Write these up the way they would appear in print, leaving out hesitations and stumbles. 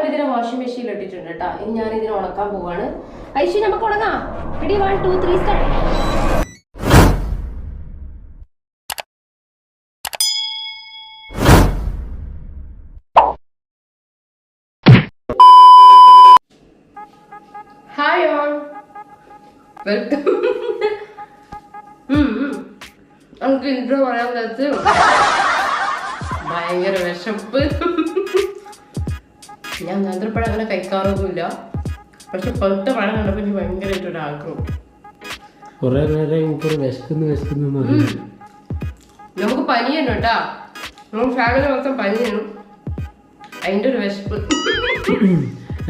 ഇതിനെ വാഷിംഗ് മെഷീനിൽ ഇട്ടിട്ടുണ്ട് കേട്ടോ. ഇനി ഞാൻ ഇതിനെ ഉണക്കാൻ പോവാണ്. ഐശു നമുക്ക് ഉണങ്ങാം. Ready 1 2 3 start. Hi all, welcome. നമുക്ക് ഇൻട്രോ പറയാൻ പറ്റും. ഭയങ്കര വിശപ്പ്. ഞാൻ നേന്ത്രപ്പഴം അങ്ങനെ കഴിക്കാറൊന്നുമില്ല, പക്ഷെ പഴുത്ത പഴം കണ്ടപ്പോൾ എനിക്ക് ഭയങ്കരമായിട്ടൊരു ആഗ്രഹം. കുറെ നേരം വിശക്കുന്നു. നമുക്ക് പനിയാണ് കേട്ടാ, നമുക്ക് ഫാമിലി മൊത്തം പനിയാണ്. അതിൻ്റെ ഒരു വിശപ്പ്.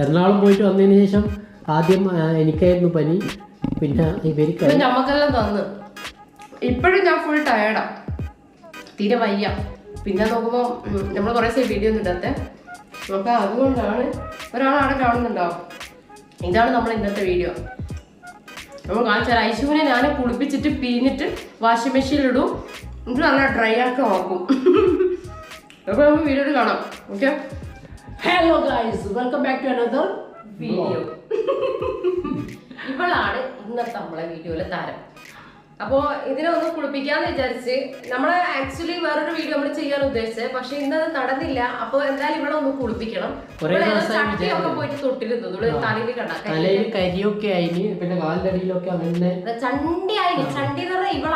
എറണാകുളം പോയിട്ട് വന്നതിന് ശേഷം ആദ്യം എനിക്കായിരുന്നു പനി, പിന്നെ ഇവർക്ക് നമുക്കെല്ലാം തന്ന്. ഇപ്പോഴും ഞാൻ ഫുൾ ടയേർഡാ, തീരെ വയ്യ. പിന്നെ നോക്കുമ്പോൾ നമ്മൾ കുറേ ദിവസം വീഡിയോ ഒന്നും ഇടാത്തെ. അപ്പോൾ അതുകൊണ്ടാണ് ഒരാളവിടെ കാണുന്നുണ്ടാവും. ഇതാണ് നമ്മൾ ഇന്നത്തെ വീഡിയോ. നമ്മൾ കാണിച്ചാൽ ഐശുവിനെ ഞാൻ കുളിപ്പിച്ചിട്ട് പിഴിഞ്ഞിട്ട് വാഷിംഗ് മെഷീനിലിടും, എന്നിട്ട് നല്ല ഡ്രൈ ആക്കി നോക്കും. അപ്പോൾ നമുക്ക് വീഡിയോയിൽ കാണാം. Okay, hello guys, welcome back to another video. ഇവളാണ് ഇന്നത്തെ നമ്മളെ വീഡിയോയിലെ താരം. അപ്പോൾ ഇതിനെ ഒന്ന് കുളിപ്പിക്കാന്ന് വിചാരിച്ച് നമ്മൾ ആക്ച്വലി വേറൊരു വീഡിയോ നമ്മൾ ചെയ്യാൻ ഉദ്ദേശിച്ചത്, പക്ഷെ ഇന്നത് നടന്നില്ല. അപ്പോൾ എന്തായാലും ഇവിടെ ഒന്ന് കുളിപ്പിക്കണം. ചട്ടിയൊക്കെ പോയിട്ട് തൊട്ടിരുന്നു, തലയിൽ തലയിൽ കരിയൊക്കെ ആയിന്, പിന്നെ കാലിന്റെ അടിയിലൊക്കെ അങ്ങനെ ചണ്ടി ആയിന്. ചണ്ടി എന്ന് പറഞ്ഞാൽ ഇവൾ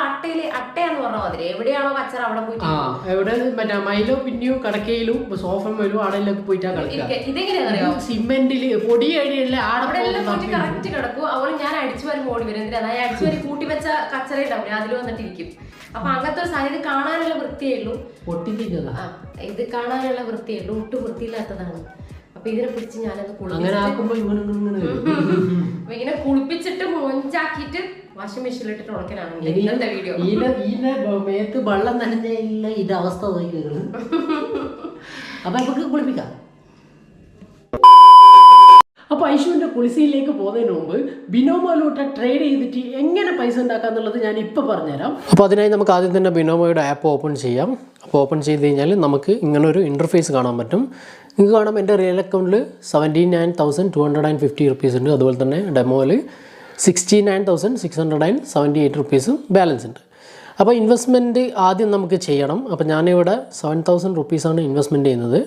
അട്ടയാന്ന് പറഞ്ഞ മാതിരി എവിടെയാണോ കച്ചറ അവിടെ പോയിട്ട് എവിടെ മറ്റേ മൈലോ പിന്നെയും കടക്കയിലും സോഫയിലും ആടയിലൊക്കെ പോയിട്ടാ കളിക്കുക. ഇതെങ്ങനെയാണെന്നറിയോ, സിമെന്റില് പൊടി അടിയല്ല അവിടെ എല്ലാം പോയിട്ട് കറക്റ്റ് കിടക്കും. അതുപോലെ ഞാൻ അടിച്ചു വരും ഓടി വരും. എന്തിനാ ഞാൻ അടിച്ചു വരി കൂട്ടി വെച്ച കച്ചറ ഉണ്ടാവില്ല, അതിൽ വന്നിട്ടിരിക്കും. അപ്പൊ അങ്ങനത്തെ ഒരു സാധനം. ഇത് കാണാനുള്ള വൃത്തിയേ ഉള്ളൂ, ഇത് കാണാനുള്ള വൃത്തിയേ ഉള്ളൂ, ഒട്ടും വൃത്തിയില്ലാത്തതാണ്. അപ്പൊ ഇതിനെ പിടിച്ച് ഞാനത് ഇങ്ങനെ കുളിപ്പിച്ചിട്ട് മൊഞ്ചാക്കിയിട്ട് വാഷിംഗ് മെഷീനിലിട്ടിട്ട് ഉണക്കലാണ് ഇന്നത്തെ വീഡിയോ. മേത്ത് വെള്ളം നനഞ്ഞ ഇത് അവസ്ഥ അപ്പൊ നമുക്ക് കുളിപ്പിക്കാം. അപ്പോൾ ഐശുവിൻ്റെ കുളിസയിലേക്ക് പോകുന്നതിന് മുമ്പ് ബിനോമോയിലോട്ട് ട്രേഡ് ചെയ്തിട്ട് എങ്ങനെ പൈസ ഉണ്ടാക്കാന്നുള്ളത് ഞാൻ ഇപ്പോൾ പറഞ്ഞുതരാം. അപ്പോൾ അതിനായി നമുക്ക് ആദ്യം തന്നെ ബിനോമോയുടെ ആപ്പ് ഓപ്പൺ ചെയ്യാം. അപ്പോൾ ഓപ്പൺ ചെയ്ത് കഴിഞ്ഞാൽ നമുക്ക് ഇങ്ങനൊരു ഇൻ്റർഫേസ് കാണാൻ പറ്റും. നിങ്ങൾക്ക് കാണാം എൻ്റെ റിയൽ അക്കൗണ്ടിൽ 79,250 റുപ്പീസ് ഉണ്ട്. അതുപോലെ തന്നെ ഡെമോയിൽ 69,678 റുപ്പീസും ബാലൻസ് ഉണ്ട്. അപ്പോൾ ഇൻവെസ്റ്റ്മെൻറ്റ് ആദ്യം നമുക്ക് ചെയ്യണം. അപ്പോൾ ഞാനിവിടെ 7,000 റുപ്പീസാണ് ഇൻവെസ്റ്റ്മെൻറ്റ് ചെയ്യുന്നത്.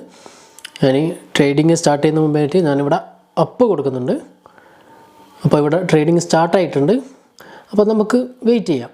ഞാൻ ട്രേഡിങ് സ്റ്റാർട്ട് ചെയ്യുന്ന മുമ്പായിട്ട് ഞാനിവിടെ അപ്പ് കൊടുക്കുന്നുണ്ട്. അപ്പോൾ ഇവിടെ ട്രേഡിങ് സ്റ്റാർട്ടായിട്ടുണ്ട്. അപ്പോൾ നമുക്ക് വെയിറ്റ് ചെയ്യാം.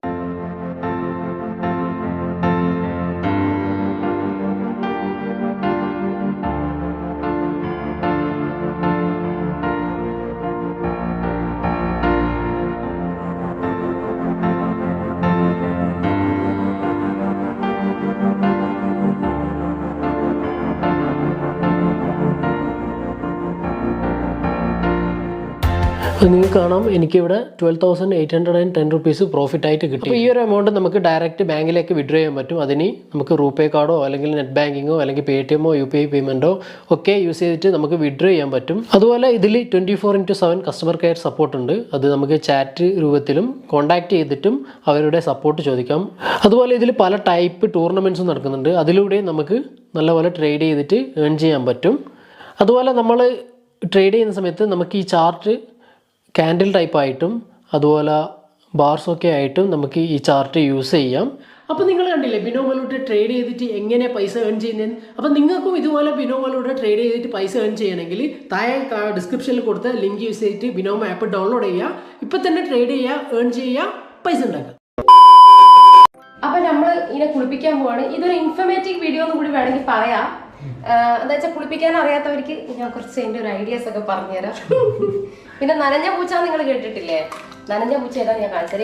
നിങ്ങൾക്ക് കാണാം എനിക്കിവിടെ 12,810 റുപ്പീസ് പ്രോഫിറ്റ് ആയിട്ട് കിട്ടി. അപ്പോൾ ഈ ഒരു എമൗണ്ട് നമുക്ക് ഡയറക്റ്റ് ബാങ്കിലേക്ക് വിഡ്രോ ചെയ്യാൻ പറ്റും. അതിന് നമുക്ക് റൂപേ കാർഡോ അല്ലെങ്കിൽ നെറ്റ് ബാങ്കിങ്ങോ അല്ലെങ്കിൽ PayTM UPI പേയ്മെൻറ്റോ ഒക്കെ യൂസ് ചെയ്തിട്ട് നമുക്ക് വിഡ്രോ ചെയ്യാൻ പറ്റും. അതുപോലെ ഇതിൽ 24/7 കസ്റ്റമർ കെയർ സപ്പോർട്ട് ഉണ്ട്. അത് നമുക്ക് ചാറ്റ് രൂപത്തിലും കോൺടാക്ട് ചെയ്തിട്ടും അവരുടെ സപ്പോർട്ട് ചോദിക്കാം. അതുപോലെ ഇതിൽ പല ടൈപ്പ് ടൂർണമെൻറ്റ്സും നടക്കുന്നുണ്ട്. അതിലൂടെ നമുക്ക് നല്ലപോലെ ട്രേഡ് ചെയ്തിട്ട് ഏൺ ചെയ്യാൻ പറ്റും. അതുപോലെ നമ്മൾ ട്രേഡ് ചെയ്യുന്ന സമയത്ത് നമുക്ക് ഈ ചാർട്ട് ക്യാൻഡിൽ ടൈപ്പായിട്ടും അതുപോലെ ബാർസൊക്കെ ആയിട്ടും നമുക്ക് ഈ ചാർട്ട് യൂസ് ചെയ്യാം. അപ്പോൾ നിങ്ങൾ കണ്ടില്ലേ ബിനോമോയിലൂടെ ട്രേഡ് ചെയ്തിട്ട് എങ്ങനെ പൈസ ഏൺ ചെയ്യുന്നത്. അപ്പോൾ നിങ്ങൾക്കും ഇതുപോലെ ബിനോമോയിലൂടെ ട്രേഡ് ചെയ്തിട്ട് പൈസ ഏൺ ചെയ്യണമെങ്കിൽ താഴെ ഡിസ്ക്രിപ്ഷനിൽ കൊടുത്ത ലിങ്ക് യൂസ് ചെയ്തിട്ട് ബിനോമോ ആപ്പ് ഡൗൺലോഡ് ചെയ്യുക. ഇപ്പം തന്നെ ട്രേഡ് ചെയ്യുക, ഏൺ ചെയ്യുക, പൈസ ഉണ്ടാക്കുക. അപ്പോൾ നമ്മൾ ഇതിനെ കുളിപ്പിക്കാൻ പോവാണ്. ഇതൊരു ഇൻഫർമേറ്റീവ് വീഡിയോ എന്നും കൂടി വേണമെങ്കിൽ പറയാം. എന്താ വെച്ചാൽ കുളിപ്പിക്കാൻ അറിയാത്തവർക്ക് ഞാൻ കുറച്ച് അതിൻ്റെ ഒരു ഐഡിയാസ് ഒക്കെ പറഞ്ഞുതരാം. പിന്നെ നനഞ്ഞ പൂച്ച നിങ്ങൾ കേട്ടിട്ടില്ലേ? നനഞ്ഞ പൂച്ച ഏതാ ഞാൻ കാണിച്ചത്.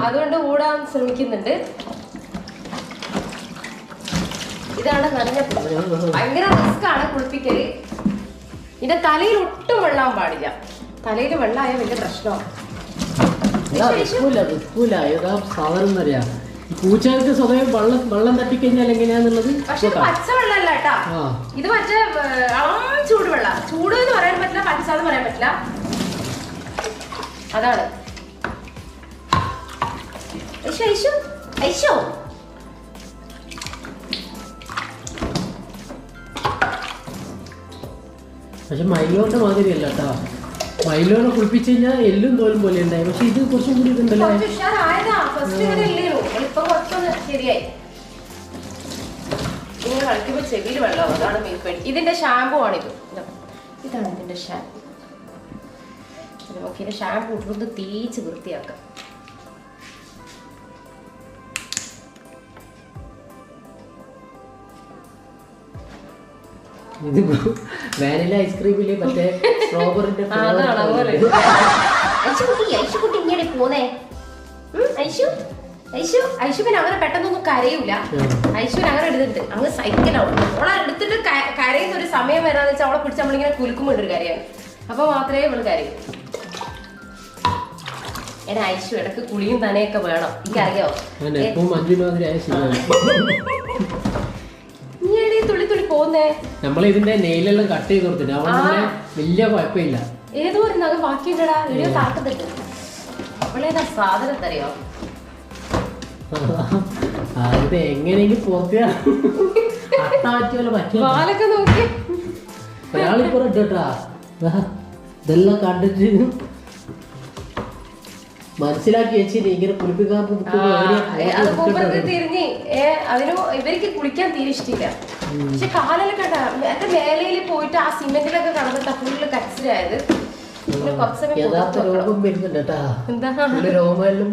അതുകൊണ്ട് ഓടാൻ ശ്രമിക്കുന്നുണ്ട്. ഇതാണ് നനഞ്ഞ പൂച്ച. ഭയങ്കര റിസ്ക് ആണ് കുളിപ്പിക്കല്. ഇതിന്റെ തലയിൽ ഒട്ടും വെള്ളം പാടില്ല. തലയിൽ വെള്ളമായാൽ വലിയ പ്രശ്നമാണ്. പൂച്ചകൾക്ക് സ്വയം വെള്ളം തട്ടിക്കഴിഞ്ഞാൽ എങ്ങനെയാന്നുള്ളത്. പക്ഷെ പച്ചവെള്ളമല്ല കേട്ടാ, ഇത് മറ്റേ ചൂടുവെള്ളം. ചൂട് എന്ന് പറയാൻ പറ്റില്ല, പച്ചന്ന് പറയാൻ പറ്റില്ല. അതാണ് ഐശു. പക്ഷെ മൈലോന്റെ മാതിരി അല്ല കേട്ടോ. മൈലോനെ കുളിപ്പിച്ച് കഴിഞ്ഞാൽ എല്ലും തോലും പോലെ ഉണ്ടായി. പക്ഷെ ഇത് കുറച്ചും കൂടി ഇതുണ്ടല്ലോ. ശരിയായി. ഇങ്ങനെ കളിക്കുമ്പോൾ ചെവിയിൽ വെള്ളം, അതാണ് മെയിൻ പേടി. ഇതിന്റെ ഷാമ്പു ആണിത്. ഇതാണ് ഇതിന്റെ ഷാമ്പു. നമുക്ക് ഇതിന്റെ ഷാമ്പു ഇട്ടുകൊണ്ട് തേച്ച് വൃത്തിയാക്കാം. ഇത് വാനില ഐസ്ക്രീമില് മറ്റേ സ്ട്രോബെറിന്റെ ഐശുക്കുട്ടി ഇങ്ങനെ പോന്നേ. ഐശു പിന്നെ അങ്ങനെ പെട്ടെന്നൊന്നും കരയൂല. ഐശുവിന് അങ്ങനെ എടുത്തിട്ട് അങ്ങ് സൈക്കിളാവും. അവളെ എടുത്തിട്ട് കരയുന്ന ഒരു സമയം വരാന്ന് വെച്ചാൽ അവളെ പിടിച്ച് നമ്മളിങ്ങനെ കുലുക്കുമ്പോൾ ഒരു കരയാണ്. അപ്പൊ മാത്രമേ ഇവള് കരയൂ. എന്നെ ഐശു ഇടക്ക് കുളിയും തനെയൊക്കെ വേണം. എനിക്കറിയാവോ തുള്ളി തുള്ളി പോന്നേ. നമ്മളിതിന്റെ നെയിലെല്ലാം കട്ട് ചെയ്ത് കൊടുത്തിട്ട് അവളെ വലിയ കുഴപ്പമില്ല. ഏതോ ഒരു നഖം ബാക്കിയുണ്ടടാ, വീഡിയോ താക്കത്തിട്ട്. അവളേതാ സാധനം തരയോ? അത് എങ്ങനെയെങ്കിലും വാലൊക്കെ നോക്കി ഒരാളിപ്പോ ഇട്ടാ ഇതെല്ലാം കണ്ടിട്ട് മനസ്സിലാക്കി വെച്ചിട്ട് ഇങ്ങനെ കുളിപ്പിക്കാൻ തിരിഞ്ഞ് അതിന് ഇവർക്ക് കുളിക്കാൻ തീരെ ഇഷ്ടമില്ല. പക്ഷെ കാലെല്ലാം കണ്ട എന്റെ മേലയിൽ പോയിട്ട് ആ സിമെന്റിലൊക്കെ കടന്നിട്ടാ ഫുള്ള് കച്ചിലായത്. യഥാർത്ഥ രോഗം വരുന്നുണ്ട് കേട്ടാ. രോമെല്ലാം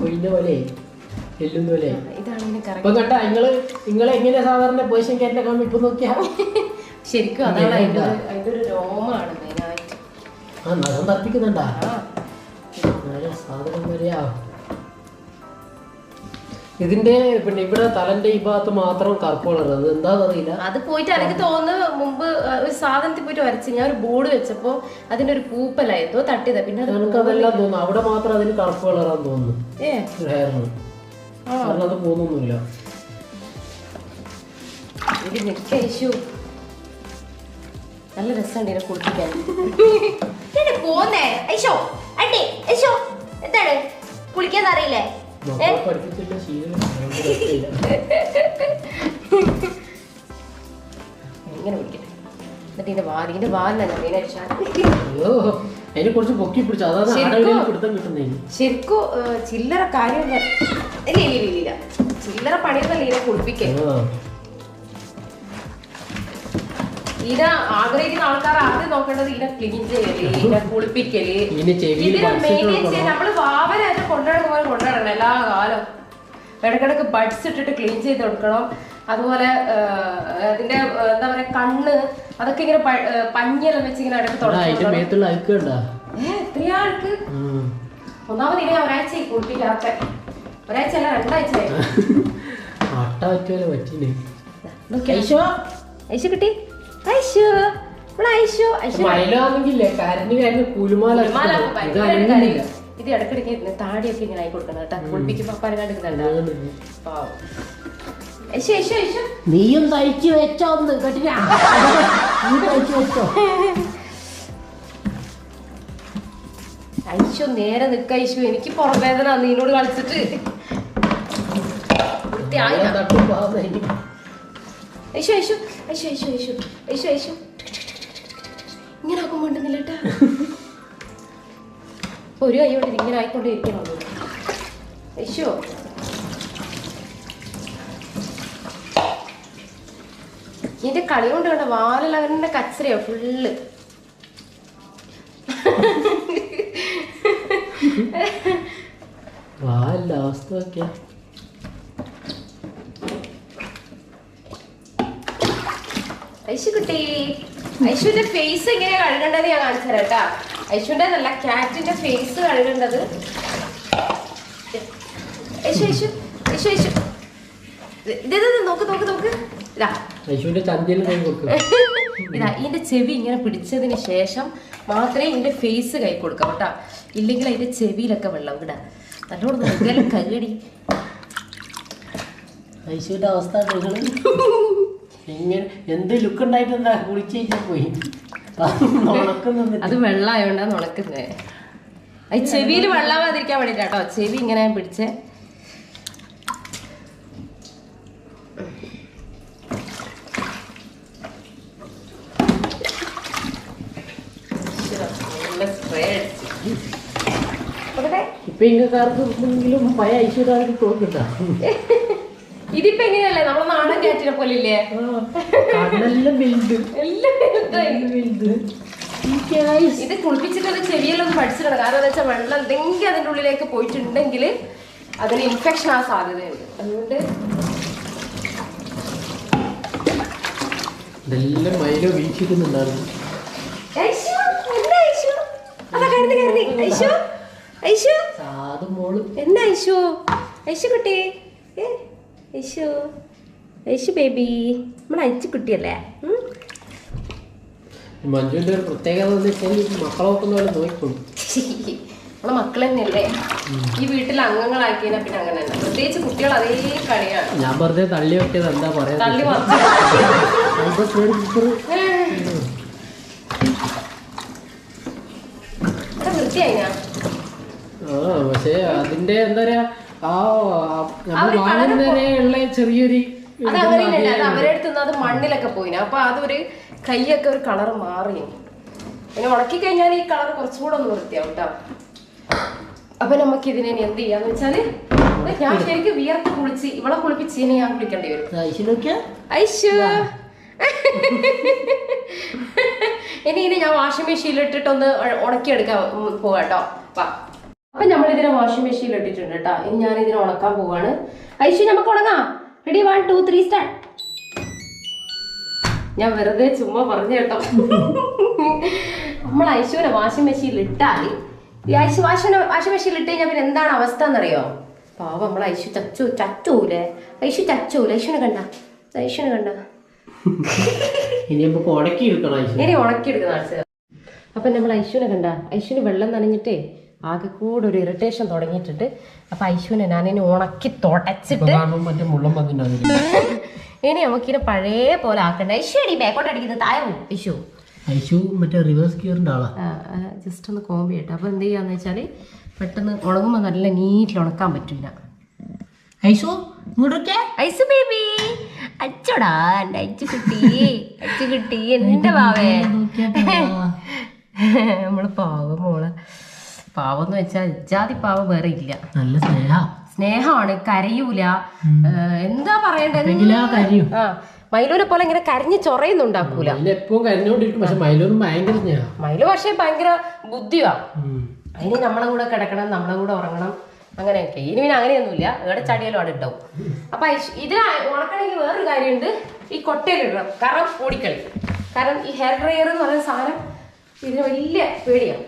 കൊയിന്റെ പോലെ എല്ലും പോലെ. ഇപ്പൊ കേട്ടാ നിങ്ങളെ എങ്ങനെയാ സാധാരണ പൊസിഷൻ കേട്ട കാണുമ്പോ ഇപ്പൊ നോക്കിയാ ശരിക്കും അതാണ് അതിന്റെ ഒരു രോമാണ് മെയിനായിട്ട്. ആ നഖം തർപ്പിക്കുന്നുണ്ടാ സാധനം വരെയാ. ഇതിന്റെ പിന്നെ ഇവിടെ തലന്റെ ഈ ഭാഗത്ത് മാത്രം കറുപ്പ് കളറുന്നത് എന്താണെന്നറിയില്ല. അത് പോയിട്ട് എനിക്ക് തോന്നുന്നു മുമ്പ് ഒരു സാധനത്തിൽ പോയിട്ട് വരച്ച് ഞാൻ ഒരു ബോർഡ് വെച്ചപ്പോ അതിന്റെ ഒരു പൂപ്പലായിരുന്നു തട്ടിയത്. പിന്നെ അതെല്ലാം തോന്നുന്നു അവിടെ മാത്രം അതിന് കറുപ്പ് കളറാന്ന് തോന്നുന്നു ഹെയറിന്. കാരണം അത് പോകുന്നൊന്നുമില്ല. ഐശു നല്ല രസമുണ്ട് ഇതിനെ കുളിപ്പിക്കാൻ. പോന്നേ ഐശോ അടി ഐശോ എന്താണ് കുളിക്കാൻ അറിയില്ലേ? ഇങ്ങനെ പിടിക്കട്ടെ. എന്നിട്ട് ഇതിന്റെ വാലിനാണ് ശരിക്കും ചില്ലറ കാര്യമില്ല. ഇല്ല ചില്ലറ പണിയൊന്നല്ല ഇതിനെ കുളിപ്പിക്കൽ. ഇതിനെ ആഗ്രഹിക്കുന്ന ആൾക്കാർ ആദ്യം നോക്കേണ്ടത് ഇതിനെ ക്ലീൻ ചെയ്യല്, ഇതിനെ കുളിപ്പിക്കല്, ഇതിനെ മെയിൻറ്റെയിൻ ചെയ്യാൻ നമ്മള് വാവനായിട്ട് കൊണ്ടുനടക്കുന്ന പോലെ കൊണ്ടുനടക്കണം എല്ലാ കാലം. ഇടക്കിടക്ക് ബഡ്സ് ഇട്ടിട്ട് ക്ലീൻ ചെയ്ത് കൊടുക്കണം. അതുപോലെ അതിന്റെ എന്താ പറയാ കണ്ണ് അതൊക്കെ ഇങ്ങനെ പഞ്ഞെല്ലാം വെച്ച് ഇങ്ങനെ ഇടയ്ക്ക് തുടങ്ങി. എത്രയാ ആൾക്ക്? ഒന്നാമത് ഇതിനെ ഒരാഴ്ച കുളിപ്പിക്കാത്ത. ഒരാഴ്ച അല്ല 2 ആഴ്ചയായി. ഐശു കിട്ടി. ഐശു ഇത് ഇടക്കിടക്ക് താടിയൊക്കെ ഇങ്ങനെ ആയി കൊടുക്കണം കേട്ടാ. കുളിപ്പിക്കുമ്പോ പരകാണ്ടിക്കുന്നുണ്ട്. നീയും തയ്ച്ചു വെച്ചോ കേട്ടില്ല. ഐശു നേരെ നിക്ക. ഐശു എനിക്ക് പുറവേദന നീനോട് കളിച്ചിട്ട്. ഇങ്ങനെ ആക്കുമ്പോണ്ടില്ല ഒരു കൈ കൊണ്ട് ഇങ്ങനെ ആയിക്കൊണ്ടേ ഇരിക്കണം. ഐശു ഇതിന്റെ കളി കൊണ്ട് കണ്ട വാലെല്ലാം അവന്റെ കച്ചറയോ ഫുള്ള്. ഐശു കുട്ടി ഐശുവിന്റെ ഫേസ് എങ്ങനെയാ കഴുകേണ്ടത് ഞാൻ കാണിച്ചു തരാം കേട്ടാ. ഐശുവിന്റെ നല്ല ക്യാറ്റിന്റെ ഫേസ് കഴുകേണ്ടത്. നോക്ക് ഇതാ ഇതിന്റെ ചെവി ഇങ്ങനെ പിടിച്ചതിന് ശേഷം മാത്രമേ ഇതിന്റെ ഫേസ് കൈ കൊടുക്കാം കേട്ടാ. ഇല്ലെങ്കിൽ അതിന്റെ ചെവിയിലൊക്കെ വെള്ളം വിടാ. നല്ലോണം നോക്കിയാലും കഴുകടി. ഐശുവിന്റെ അവസ്ഥ ഇങ്ങനെ എന്ത് ലുക്ക് ഉണ്ടായിട്ടെന്താ കുളിച്ചു പോയി. അത് വെള്ളമായോണ്ടാ ഉണക്കുന്നേ. അത് ചെവിയിൽ വെള്ളമാതിരിക്കാൻ വേണ്ടിട്ടാട്ടോ ചെവി ഇങ്ങനെ പിടിച്ചേ. ഇപ്പൊ ഇങ്ങക്കാർക്കെങ്കിലും പഴയ ഐശ്വര്യ തോന്നിട്ട ഇതിപ്പോ എങ്ങനെയല്ലേ നമ്മളെ നാടൻ കാറ്റിനെ പോലെ ഇല്ലേ? കണ്ണെല്ലാം വലുത് ഇത് കുളിപ്പിച്ചിട്ട് ചെവിയെല്ലാം ഒന്ന് പഠിച്ചിട്ടുണ്ട്. കാരണം എന്താ വെച്ചാൽ വെള്ളം എന്തെങ്കിലും അതിൻ്റെ ഉള്ളിലേക്ക് പോയിട്ടുണ്ടെങ്കിൽ അതിന് ഇൻഫെക്ഷൻ ആ സാധ്യതയുണ്ട്. അതുകൊണ്ട് ഇതെല്ലാം മൈലോ വീക്ഷിക്കുന്നുണ്ടായിരുന്നു. എന്താ ഐശു? ഐശു കുട്ടി, ഐശു, ഐശു ബേബി, നമ്മളെ ഐച്ചു കുട്ടിയല്ലേ? മഞ്ജുവിന്റെ ഒരു പ്രത്യേകത മക്കളെ നോക്കുന്ന നോക്കിക്കൊണ്ടു. നമ്മളെ മക്കൾ തന്നെയല്ലേ ഈ വീട്ടിൽ അംഗങ്ങളാക്കിയതിനെ. പിന്നെ അങ്ങനെ തന്നെ പ്രത്യേകിച്ച് കുട്ടികൾ അതേ കളിയാണ്. ഞാൻ വെറുതെ തള്ളി വെക്കിയത് എന്താ പറയാ, തള്ളി വൃത്തിയായി. പക്ഷെ അതിന്റെ എന്താ പറയാ വാങ്ങുന്നവരെയുള്ള ചെറിയൊരു അത് അങ്ങനെയല്ല. അത് അവരുടെ അടുത്ത് അത് മണ്ണിലൊക്കെ പോയിന്. അപ്പൊ അതൊരു കൈയൊക്കെ ഒരു കളർ മാറി. പിന്നെ ഉണക്കി കഴിഞ്ഞാൽ ഈ കളർ കുറച്ചുകൂടെ ഒന്ന് വൃത്തിയാവും കേട്ടോ. അപ്പൊ നമുക്ക് ഇതിനെ എന്ത് ചെയ്യാന്ന് വെച്ചാല് ഞാൻ ശരിക്കും വിയർത്ത് കുളിച്ച് ഇവളെ കുളിപ്പിച്ച് ഇനി ഞാൻ കുളിക്കേണ്ടി വരും. ഐശു ഇനി ഞാൻ വാഷിംഗ് മെഷീനിൽ ഇട്ടിട്ടൊന്ന് ഉണക്കിയെടുക്കാൻ പോവാട്ടോ. അപ്പൊ നമ്മൾ ഇതിനെ വാഷിംഗ് മെഷീനിൽ ഇട്ടിട്ടുണ്ട് കേട്ടോ. ഇനി ഞാൻ ഇതിനെ ഉണക്കാൻ പോവാണ്. ഐശു നമുക്ക് ഉണങ്ങാം. Ready, 1 2 3 start. ഞാൻ വെറുതെ ചുമ്മാ പറഞ്ഞു കേട്ടോ. നമ്മൾ ഐശുവിനെ വാഷിംഗ് മെഷീനിൽ ഇട്ടാൽ ഈ വാഷിംഗ് മെഷീനിൽ ഇട്ട് കഴിഞ്ഞാൽ പിന്നെ എന്താണ് അവസ്ഥ എന്നറിയോ? പാവം നമ്മൾ ഐശു ചച്ചൂലേ? ഐശു ചച്ചൂലേ? ഐശുവിനെ കണ്ട? ഐശുവിനെ കണ്ട? ഇനി ഉണക്കി എടുക്കുന്ന. അപ്പൊ നമ്മൾ ഐശുവിനെ കണ്ട? ഐശുവിന് വെള്ളം നനഞ്ഞിട്ടേ ആകെ കൂടെ ഒരു ഇറിറ്റേഷൻ തുടങ്ങിയിട്ടുണ്ട്. അപ്പൊ ഐശുവിനെ ഞാനിനി ഉണക്കി തുടച്ചിട്ട് ഇനി നമുക്കിനെ പഴയ പോലെ ആക്കണ്ട. ഐശു അടി ബാക്കോട്ട് അടിക്കുന്നത് താഴെ ഐശു. ഐശു മറ്റേ റിവേഴ്സ് ഗിയറിന്റെ ആളാ. ജസ്റ്റ് ഒന്ന് കോമ്പ് ചെയ്യട്ടെ. അപ്പൊ എന്ത് ചെയ്യാന്ന് വെച്ചാല് പെട്ടെന്ന് ഉണങ്ങുമ്പോ നല്ല നീറ്റിൽ ഉണക്കാൻ പറ്റില്ല. ഐശു ഇങ്ങോട്ടൊക്കെ ഐശു ബേബി, അച്ചോടാ എന്റെ അച്ചു കുട്ടി എന്റെ പാവേ. നമ്മള് പാവം മോള്. പാവം എന്ന് വെച്ചാൽ ഇജാതി പാവം വേറെ ഇല്ല. നല്ല സ്നേഹമാണ്, കരയൂല. എന്താ പറയണ്ടത്? മൈലോനെ പോലെ ഇങ്ങനെ കരഞ്ഞ് ചൊറയുന്നുണ്ടാക്കൂല. മൈലു പക്ഷെ ഭയങ്കര ബുദ്ധിയാ. അതിന് നമ്മളെ കൂടെ കിടക്കണം, നമ്മളെ കൂടെ ഉറങ്ങണം, അങ്ങനെയൊക്കെ. ഇനി പിന്നെ അങ്ങനെയൊന്നുമില്ല. ഇവിടെ ചടിയാലും അവിടെ ഉണ്ടാവും. അപ്പൊ ഇതിന് ഉണക്കണമെങ്കിൽ വേറൊരു കാര്യമുണ്ട്. ഈ കൊട്ടയിലിടണം. കാരണം ഓടിക്കളി. കാരണം ഈ ഹെയർ ഡ്രയർ എന്ന് പറയുന്ന സാധനം ഇതിന് വലിയ പേടിയാണ്.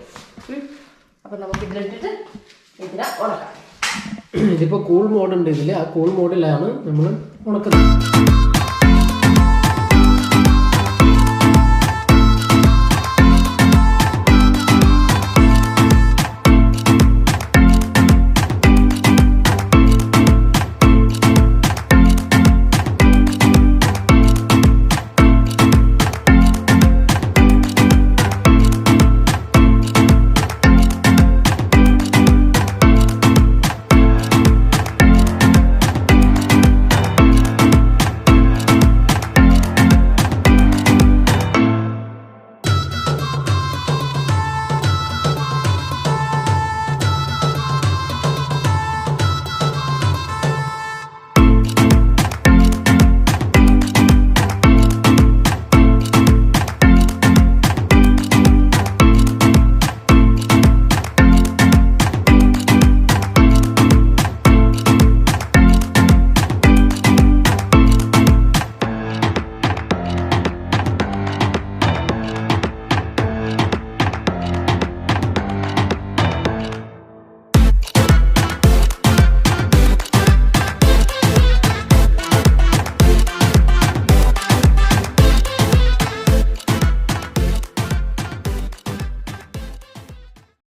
അപ്പൊ നമുക്ക് ഇതിലിട്ടിട്ട് ഇതിനെ ഉണക്കാം. ഇതിപ്പോ കൂൾ മോഡ് ഉണ്ട് ഇതില്. ആ കൂൾ മോഡിലാണ് നമ്മൾ ഉണക്കുന്നത്.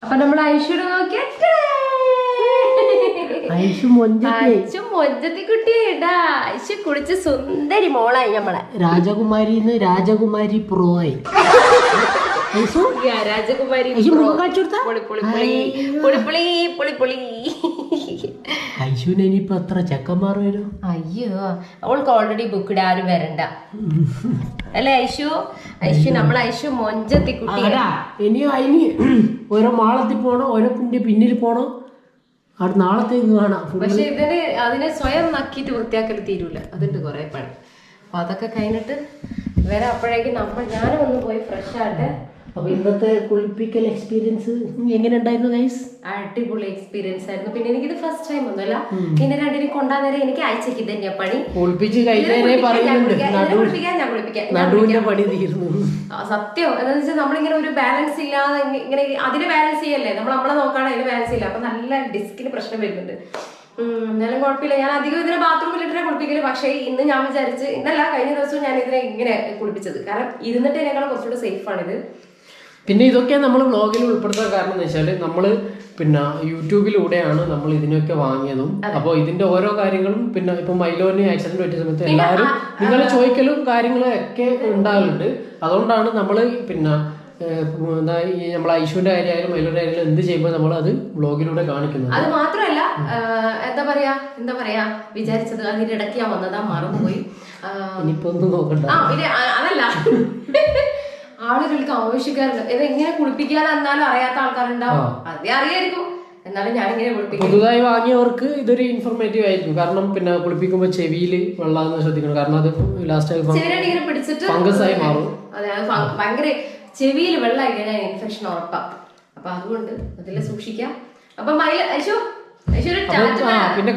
അപ്പൊ നമ്മൾ ഐശ്വര്യ നോക്കിയിട്ട് മൊഞ്ചത്തി കുട്ടിയാ. ഐശ്വര്യ കുളിച്ച് സുന്ദരി മോളായി. നമ്മളെ രാജകുമാരി രാജകുമാരി പ്രോ ആയി. രാജകുമാരി ഐശുവിന് ഇനിയിപ്പോ എത്ര ചെക്കന്മാർ വരും? അയ്യോ, അവൾക്ക് ഓൾറെഡി ബുക്ക്ഡ്, ആരും വരണ്ട അല്ലേ ഐശു? ഐശു നമ്മളെ ഐശു മൊഞ്ചത്തി കുട്ടിയാ. ഇനിയും അതിന് ഓരോ മാളത്തിൽ പോണോ, ഓരോ പിന്നിൽ പോണോ, അത് നാളത്തേക്ക് കാണാം. പക്ഷെ അതിനെ സ്വയം നക്കിയിട്ട് വൃത്തിയാക്കൽ തീരൂല, അതുണ്ട് കുറെ പണി. അപ്പൊ അതൊക്കെ കഴിഞ്ഞിട്ട് വരാം. അപ്പോഴേക്കും ഞാനും ഒന്ന് പോയി ഫ്രഷ് ആട്ടെ. അപ്പൊ ഇന്നത്തെ കുളിപ്പിക്കൽ എക്സ്പീരിയൻസ് എങ്ങനെ ഉണ്ടായിരുന്നു ഗൈസ്? അടിപൊളി എക്സ്പീരിയൻസ് ആയിരുന്നു. പിന്നെ എനിക്കിത് ഫസ്റ്റ് ടൈം ഒന്നുമല്ല, പിന്നെ രണ്ടിനും കൊണ്ടാന്നേരം എനിക്ക് ആഴ്ചക്ക് ഇത് തന്നെയാ പണി. കുളിപ്പിച്ച് കഴിഞ്ഞാലേ പറയുന്നുണ്ട് നടുവിന്റെ പണി തീർന്നു. സത്യം എന്താണെന്ന് വെച്ചാൽ നമ്മളിങ്ങനെ ഒരു ബാലൻസ് ഇല്ലാതെ ഇങ്ങനെ അതിന് ബാലൻസ് ചെയ്യല്ലേ, നമ്മളെ നോക്കാണ് അതിന് ബാലൻസ് ഇല്ല. അപ്പൊ നല്ല ഡിസ്കിന് പ്രശ്നം വരുന്നുണ്ട്. എന്നാലും കുഴപ്പമില്ല. ഞാൻ അധികം ഇതിനെ ബാത്റൂമിലിട്ടേ കുളിപ്പിക്കല്. പക്ഷേ ഇന്ന് ഞാൻ വിചാരിച്ച്, ഇന്നല്ല കഴിഞ്ഞ ദിവസവും ഞാൻ ഇതിനെ ഇങ്ങനെ കുളിപ്പിച്ചത്. കാരണം ഇരുന്നിട്ട് ഇതിനേക്കാൾ കുറച്ചുകൂടെ സേഫ് ആണിത്. പിന്നെ ഇതൊക്കെ നമ്മൾ വ്ളോഗിൽ ഉൾപ്പെടുത്താൻ കാരണം എന്ന് വെച്ചാൽ നമ്മൾ പിന്നെ യൂട്യൂബിലൂടെയാണ് നമ്മൾ ഇതിനൊക്കെ വാങ്ങിയതും. അപ്പോൾ ഇതിന്റെ ഓരോ കാര്യങ്ങളും പിന്നെ ഇപ്പൊ മൈലോന് ആക്സിഡന്റ് പറ്റിയ സമയത്ത് എല്ലാവരും നിങ്ങൾ ചോദിക്കലും കാര്യങ്ങളും ഒക്കെ ഉണ്ടാകലുണ്ട്. അതുകൊണ്ടാണ് നമ്മൾ പിന്നെ എന്താ ഈ നമ്മൾ ഐശുവിന്റെ കാര്യമായാലും മൈലോന്റെ കാര്യമായാലും എന്ത് ചെയ്യുമ്പോൾ നമ്മൾ അത് വ്ളോഗിലൂടെ കാണിക്കുന്നത്. അത് മാത്രമല്ല എന്താ പറയാ വിചാരിച്ചത് അതിന്റെ ഇടയ്ക്ക് ഞാൻ വന്നതാ, മറന്നുപോയി. ഇനിയിപ്പോ ഒന്നും നോക്കണ്ട. അതല്ല ആളുകൾക്ക് ആവശ്യക്കാരുണ്ട്. ഇത് എങ്ങനെ കുളിപ്പിക്കാനെന്നാലും അറിയാത്ത ആൾക്കാരുണ്ടാവും. അതേ അറിയായിരിക്കും, എന്നാലും ഞാനിങ്ങനെ കുളിപ്പിക്കും. പുതുതായി വാങ്ങിയവർക്ക് ഇതൊരു ഇൻഫോർമേറ്റീവ് ആയിരിക്കും. കാരണം പിന്നെ കുളിപ്പിക്കുമ്പോൾ ചെവിയിൽ വെള്ളം ശ്രദ്ധിക്കണം. കാരണം അത് ലാസ്റ്റ് പിടിച്ചിട്ട് ഫംഗസ് ആയി മാറും. അതെ, ഭയങ്കര ചെവിയിൽ വെള്ളമായി കഴിഞ്ഞാൽ ഇൻഫെക്ഷൻ ഉറപ്പാ. അപ്പൊ അതുകൊണ്ട് അതിൽ സൂക്ഷിക്കാം. അപ്പൊ പിന്നെ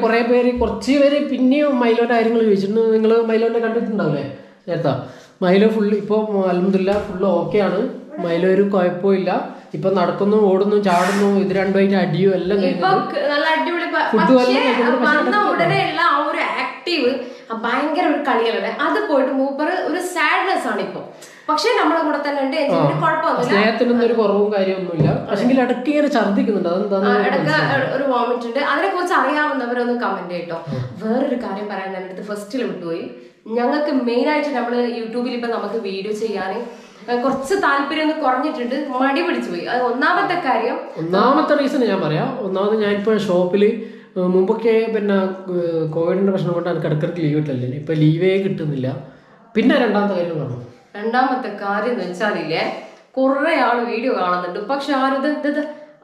കുറച്ച് പേര് പിന്നെയും മൈലോന്റെ കാര്യങ്ങൾ ചോദിച്ചിട്ടുണ്ട്. നിങ്ങൾ മൈലോന്റെ കണ്ടിട്ടുണ്ടാവില്ലേ നേരത്തെ? മൈലോ ഫുള്ള് ഇപ്പോൾ അൽഹംദുലില്ലാ ഫുള്ള് ഓക്കെ ആണ്. മൈലോ ഒരു കുഴപ്പമില്ല. ഇപ്പൊ നടക്കുന്നു, ഓടുന്നു, ചാടുന്നു. ഇത് രണ്ടുമായിട്ട് അടിയോ എല്ലാം നല്ല അടിപൊളി. ഉടനെയുള്ള ആ ഒരു ആക്റ്റീവ് ഭയങ്കര ഒരു കളികളുടെ അത് പോയിട്ട് മൂപ്പർ ഒരു സാഡ്നെസ് ആണ് ഇപ്പൊ. പക്ഷെ നമ്മളെ കൂടെ തന്നെ ഉണ്ട്, കുഴപ്പമൊന്നുമില്ല. സ്നേഹത്തിനൊന്നും ഒരു കുറവും കാര്യമൊന്നുമില്ല. പക്ഷെ ഇടയ്ക്ക് ഇങ്ങനെ ഛർദ്ദിക്കുന്നുണ്ട്. ഇടയ്ക്ക് ഒരു വോമിറ്റ് ഉണ്ട്. അതിനെ കുറിച്ച് അറിയാവുന്നവരൊന്ന് കമന്റ് ചെയ്യട്ടോ. വേറൊരു കാര്യം പറയാൻ എൻ്റെ അടുത്ത് ഫസ്റ്റിൽ വിട്ടുപോയി. ഞങ്ങൾക്ക് മെയിൻ ആയിട്ട് നമ്മള് യൂട്യൂബിൽ ഇപ്പൊ നമുക്ക് വീഡിയോ ചെയ്യാൻ കുറച്ച് താല്പര്യം ഒന്ന് കുറഞ്ഞിട്ടുണ്ട്, മടി പിടിച്ചു പോയി. അത് ഒന്നാമത്തെ റീസൺ ഞാൻ പറയാം. ഒന്നാമത് ഞാനിപ്പോ ഷോപ്പില് മുമ്പൊക്കെ പിന്നെ കോവിഡിന്റെ പ്രശ്നം കൊണ്ട് എനിക്ക് ഇടയ്ക്കിടയ്ക്ക് ലീവ് കിട്ടില്ലേ, ഇപ്പൊ ലീവേ കിട്ടുന്നില്ല. പിന്നെ രണ്ടാമത്തെ കാര്യം എന്ന് വെച്ചാലില്ലേ, കുറെ ആള് വീഡിയോ കാണുന്നുണ്ട്, പക്ഷെ ആരും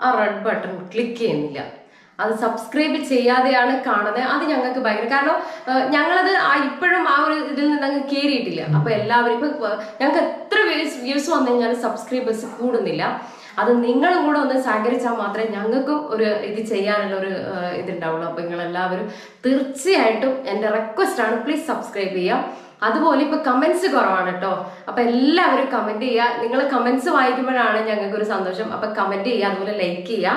ആ റെഡ് ബട്ടൺ ക്ലിക്ക് ചെയ്യുന്നില്ല. അത് സബ്സ്ക്രൈബ് ചെയ്യാതെയാണ് കാണുന്നത്. അത് ഞങ്ങൾക്ക് ഭയങ്കര, കാരണം ഞങ്ങളത് ഇപ്പോഴും ആ ഒരു ഇതിൽ നിന്ന് അങ്ങ് കയറിയിട്ടില്ല. അപ്പൊ എല്ലാവരും ഇപ്പൊ ഞങ്ങൾക്ക് എത്ര വ്യൂസ് വന്നു കഴിഞ്ഞാലും സബ്സ്ക്രൈബേഴ്സ് കൂടുന്നില്ല. അത് നിങ്ങളും കൂടെ ഒന്ന് സഹകരിച്ചാൽ മാത്രമേ ഞങ്ങൾക്കും ഒരു ഇത് ചെയ്യാനുള്ള ഒരു ഇതുണ്ടാവുള്ളൂ. അപ്പൊ നിങ്ങളെല്ലാവരും തീർച്ചയായിട്ടും എൻ്റെ റിക്വസ്റ്റ് ആണ്, പ്ലീസ് സബ്സ്ക്രൈബ് ചെയ്യാം. അതുപോലെ ഇപ്പൊ കമന്റ്സ് കുറവാണ് കേട്ടോ. അപ്പൊ എല്ലാവരും കമന്റ് ചെയ്യുക. നിങ്ങൾ കമന്റ്സ് വായിക്കുമ്പോഴാണ് ഞങ്ങൾക്ക് ഒരു സന്തോഷം. അപ്പൊ കമന്റ് ചെയ്യുക, അതുപോലെ ലൈക്ക് ചെയ്യുക,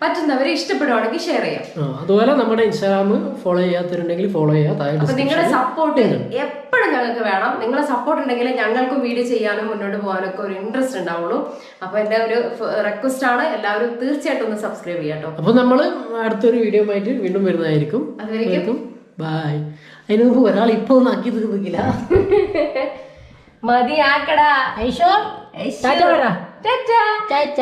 പറ്റുന്നവരെ ഇഷ്ടപ്പെടുവാണെങ്കിൽ ഷെയർ ചെയ്യാം. അതുപോലെ നമ്മുടെ ഇൻസ്റ്റാഗ്രാം ഫോളോ ചെയ്യാത്തവരുണ്ടെങ്കിൽ ഫോളോ ചെയ്യാം. അപ്പൊ നിങ്ങളുടെ സപ്പോർട്ട് എപ്പോഴും ഞങ്ങൾക്ക് വേണം. നിങ്ങളെ സപ്പോർട്ട് ഉണ്ടെങ്കിൽ ഞങ്ങൾക്കും വീഡിയോ ചെയ്യാനും മുന്നോട്ട് പോകാനും ഒക്കെ ഒരു ഇൻട്രസ്റ്റ് ഉണ്ടാവുള്ളൂ. അപ്പൊ എന്റെ ഒരു റിക്വസ്റ്റ് ആണ്, എല്ലാവരും തീർച്ചയായിട്ടും ഒന്ന് സബ്സ്ക്രൈബ് ചെയ്യാം കേട്ടോ. അപ്പൊ നമ്മള് അടുത്തൊരു വീഡിയോ ആയിട്ട് വീണ്ടും വരുന്നതായിരിക്കും. അതുവരെയും ബൈ. അതിന് മുമ്പ് ഒരാൾ ഇപ്പൊ ഒന്നും ആക്കി തീർന്നില്ല. മതിയാക്കടാ. ഐശോ ടാറ്റ.